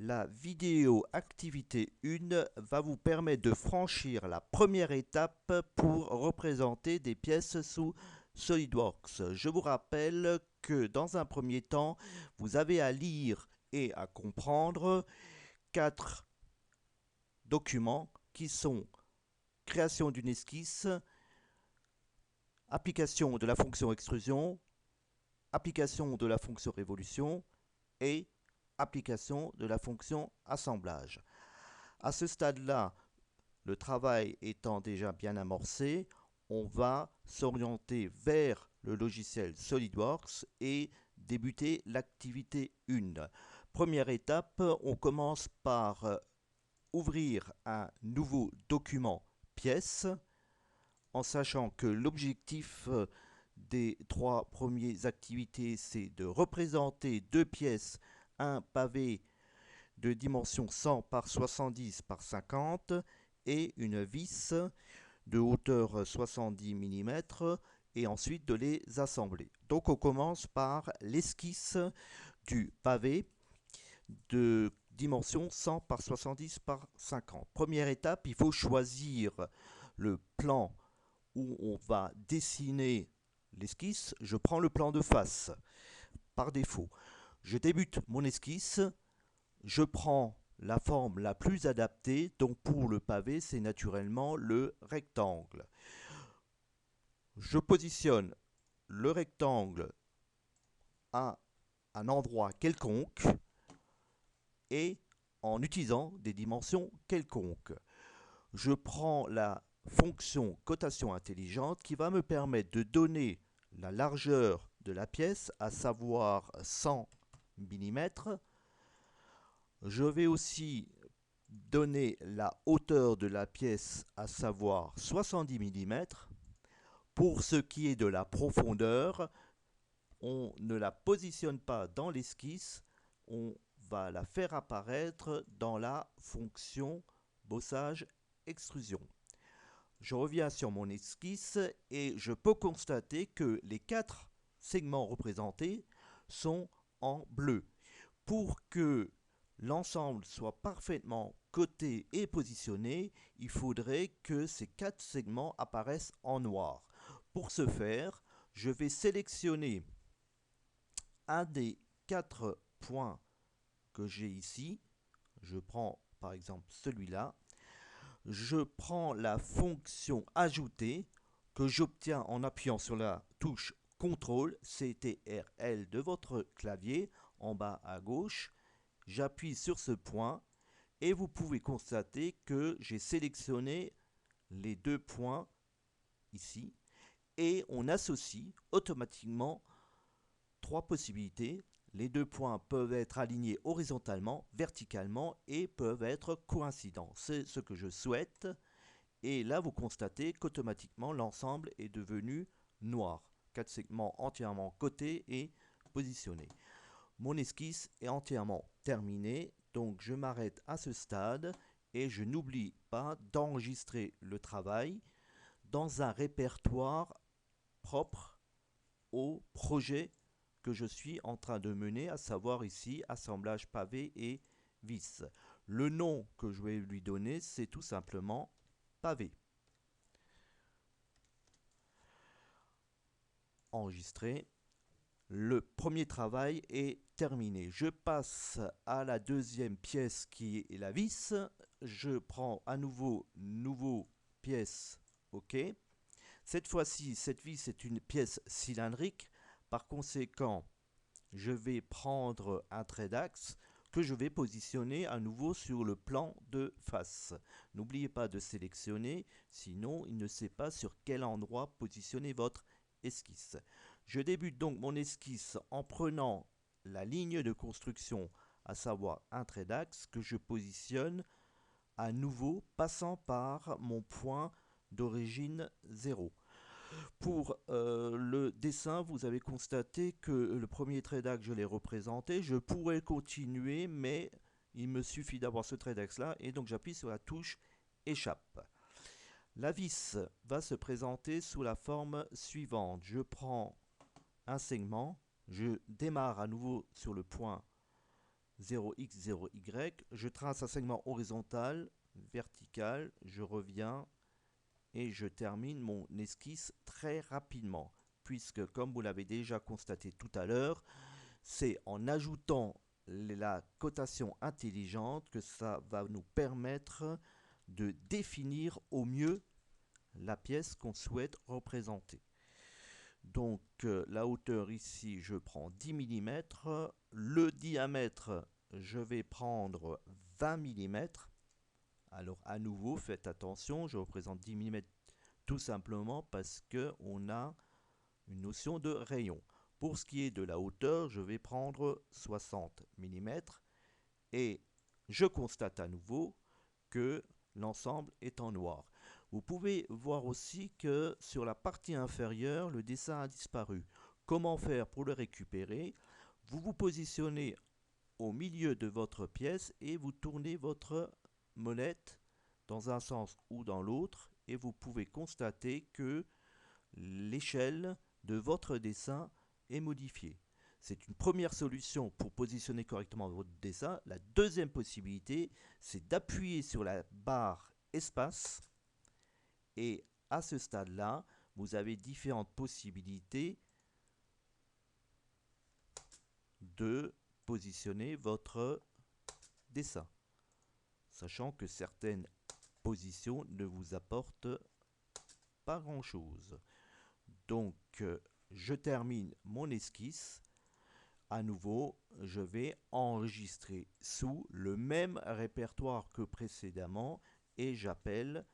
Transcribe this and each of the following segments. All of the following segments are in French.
La vidéo activité 1 va vous permettre de franchir la première étape pour représenter des pièces sous SolidWorks. Je vous rappelle que dans un premier temps, vous avez à lire et à comprendre 4 documents qui sont création d'une esquisse, application de la fonction extrusion, application de la fonction révolution et application de la fonction assemblage. À ce stade-là, le travail étant déjà bien amorcé, on va s'orienter vers le logiciel SolidWorks et débuter l'activité 1. Première étape, on commence par ouvrir un nouveau document pièce, en sachant que l'objectif des 3 premières activités, c'est de représenter 2 pièces, un pavé de dimension 100 par 70 par 50 et une vis de hauteur 70 mm et ensuite de les assembler. Donc on commence par l'esquisse du pavé de dimension 100 par 70 par 50. Première étape, il faut choisir le plan où on va dessiner l'esquisse. Je prends le plan de face par défaut. Je débute mon esquisse. Je prends la forme la plus adaptée, donc pour le pavé, c'est naturellement le rectangle. Je positionne le rectangle à un endroit quelconque et en utilisant des dimensions quelconques. Je prends la fonction cotation intelligente qui va me permettre de donner la largeur de la pièce, à savoir 100 mm. Je vais aussi donner la hauteur de la pièce, à savoir 70 mm. Pour ce qui est de la profondeur, on ne la positionne pas dans l'esquisse, on va la faire apparaître dans la fonction bossage extrusion. Je reviens sur mon esquisse et je peux constater que les 4 segments représentés sont en bleu. Pour que l'ensemble soit parfaitement coté et positionné, il faudrait que ces 4 segments apparaissent en noir. Pour ce faire, je vais sélectionner un des 4 points que j'ai ici. Je prends par exemple celui-là. Je prends la fonction ajouter que j'obtiens en appuyant sur la touche CTRL, CTRL de votre clavier en bas à gauche. J'appuie sur ce point et vous pouvez constater que j'ai sélectionné les 2 points ici et on associe automatiquement 3 possibilités. Les 2 points peuvent être alignés horizontalement, verticalement et peuvent être coïncidents. C'est ce que je souhaite. Et là, vous constatez qu'automatiquement, l'ensemble est devenu noir. 4 segments entièrement cotés et positionnés. Mon esquisse est entièrement terminée, donc je m'arrête à ce stade et je n'oublie pas d'enregistrer le travail dans un répertoire propre au projet que je suis en train de mener, à savoir ici assemblage pavé et vis. Le nom que je vais lui donner, c'est tout simplement pavé. Enregistrer. Le premier travail est terminé. Je passe à la deuxième pièce qui est la vis. Je prends à nouveau pièce OK. Cette fois-ci, cette vis est une pièce cylindrique. Par conséquent, je vais prendre un trait d'axe que je vais positionner à nouveau sur le plan de face. N'oubliez pas de sélectionner, sinon il ne sait pas sur quel endroit positionner votre esquisse. Je débute donc mon esquisse en prenant la ligne de construction, à savoir un trait d'axe que je positionne à nouveau passant par mon point d'origine 0. Pour le dessin, vous avez constaté que le premier trait d'axe, je l'ai représenté. Je pourrais continuer, mais il me suffit d'avoir ce trait d'axe-là, et donc j'appuie sur la touche Échappe. La vis va se présenter sous la forme suivante. Je prends un segment, je démarre à nouveau sur le point 0x, 0y, je trace un segment horizontal, vertical, je reviens et je termine mon esquisse très rapidement, puisque comme vous l'avez déjà constaté tout à l'heure, c'est en ajoutant la cotation intelligente que ça va nous permettre de définir au mieux la pièce qu'on souhaite représenter. Donc la hauteur ici, je prends 10 mm. Le diamètre, je vais prendre 20 mm. Alors à nouveau, faites attention, je représente 10 mm tout simplement parce qu'on a une notion de rayon. Pour ce qui est de la hauteur, je vais prendre 60 mm et je constate à nouveau que l'ensemble est en noir. Vous pouvez voir aussi que sur la partie inférieure, le dessin a disparu. Comment faire pour le récupérer? Vous vous positionnez au milieu de votre pièce et vous tournez votre molette dans un sens ou dans l'autre et vous pouvez constater que l'échelle de votre dessin est modifiée. C'est une première solution pour positionner correctement votre dessin. La deuxième possibilité, c'est d'appuyer sur la barre espace et à ce stade-là, vous avez différentes possibilités de positionner votre dessin, sachant que certaines positions ne vous apportent pas grand-chose. Donc, je termine mon esquisse. À nouveau, je vais enregistrer sous le même répertoire que précédemment et j'appelle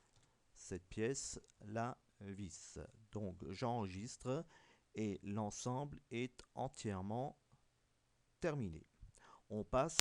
cette pièce la vis. Donc, j'enregistre et l'ensemble est entièrement terminé. On passe